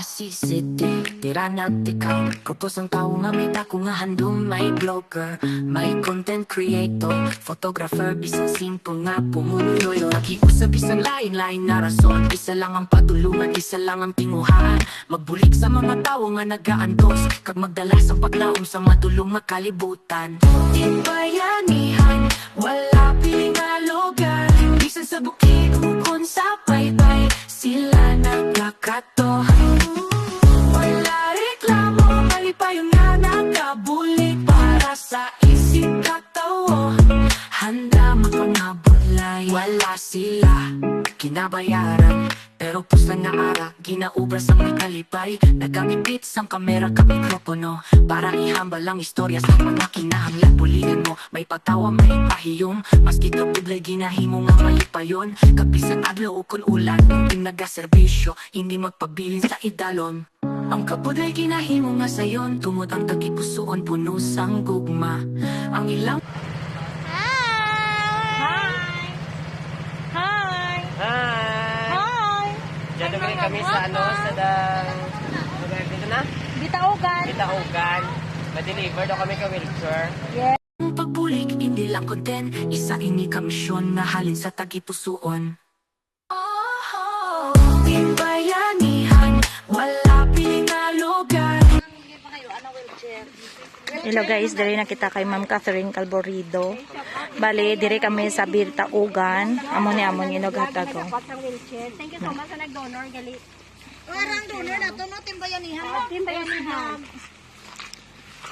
Pasig City, tira nagtikang Kupos ang tao nga may dako nga handom. May blogger, may content creator, photographer, bisan simple nga pumunuloy. Nakiusap isang lain-lain na rason, isa lang ang patulungan, isa lang ang tinguhan. Magbulik sa mga tao nga nagaantos, kag magdala sa paglaom sa matulong makalibutan. Timbayanihan, wala piling nga lugar, bisan sa bukid ukon sa baybay, sila nagkakato. Wala reklamo, mali pa yung nga nakabulik para sa isip katawo. Handa makangabulay, wala sila kinabayaran, pero pusta nga ara, ginaubras ang nakalipay. Nagamit sang kamera ka mikropono, para ihambal ang istorya sa mga kinahanglan. Buligan mo, may pagtawa, may pahiyom, maski kapudlay ginahimo nga malipayon. Kapisan adlaw ukon ulan, yung nagaserbisyo, hindi magpabilin sa idalon. Ang kapudlay ginahimo nga sayon, tumod ang tagipusoon, puno sang gugma. Ang ilang Diyan naman kami sa lugar dito na? Bitaugan. Ma-deliver daw kami ka wheelchair. Ang pagbulik, hindi lang content, isa ini kamisyon na halin sa tagipusoon. Timbayanihan, wala piling na lugar. Hello guys, diri na kita kay Ma'am Catherine Calborido. Bali, diri kami sa Bitaugan. Amo ni inog hatago. Thank you so much sa nag-donor gali. Warang donor na to no timbayanihan. Timbayanihan.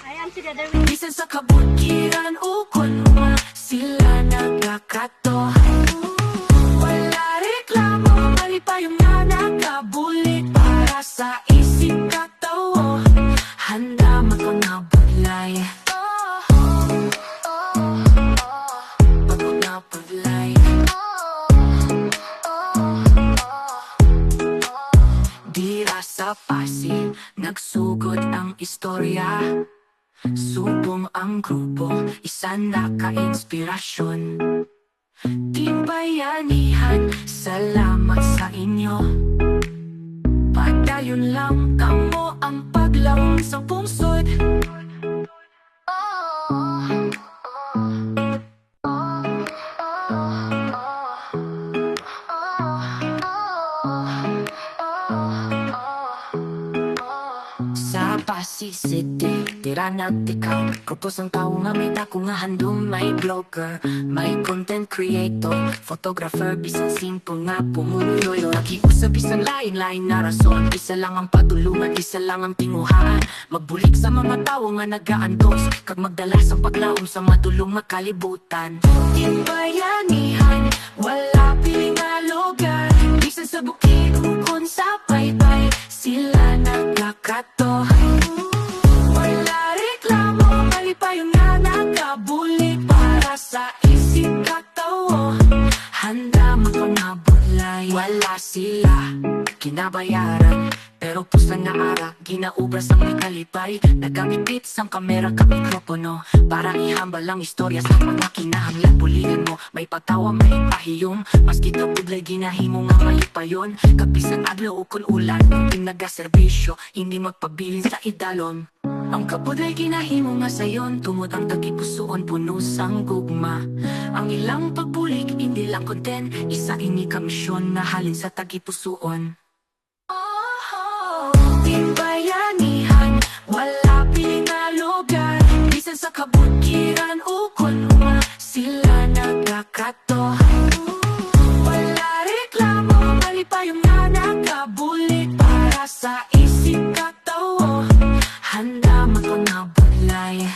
Ayan sila diri. Bisan sa kabukiran ukon ma, sila nagkakato. Wala reklamo, mali pa yung nga nakabulik para sa isip katawo. Handa makanabulay. Makanabulay. Dira sa Pasig, nagsugod ang istorya. Subong ang grupo, isa na ka-inspirasyon. Timbayanihan, salamat sa inyo. Padayon lang kamo ang paglaong sa pungsod. Sa Pasig City, tira nagtikang Kupos ang tao nga may dako nga handom. May blogger, may content creator, photographer, bisan simple nga pumunuloy. Nakiusap isang lain-lain na rason, isa lang ang patulungan, isa lang ang tinguhan. Magbulik sa mga tao nga nagaantos, kag magdala sa paglaom sa matulong makalibutan. Timbayanihan, wala piling nga lugar, bisan sa bukid ukon sa baybay, sila nagkakato. Wala reklamo, mali pa yung nga nakabulik para sa isip katawo. Handa makangabulay, wala sila kinabayaran, pero pusta nga ara, ginaubras ang nakalipay. Nagamit sang kamera ka mikropono, para ihambal ang istorya sa mga kinahanglan. Buligan mo, may pagtawa, may pahiyom, maski kapudlay ginahimo nga malipayon. Kapisan adlaw ukon ulan, yung nagaserbisyo, hindi magpabilin sa idalon. Ang kapudlay ginahimo nga sayon, tumod ang tagipusoon, puno sang gugma. Ang ilang pagbulik, hindi lang content, isa ini kamisyon na halin sa tagipusoon. Timbayanihan, wala piling na lugar, bisan sa kabukiran ukon ma, sila nagkakato. Wala reklamo, mali pa yung nga nakabulik para sa isip katawo. Handa makanabulay.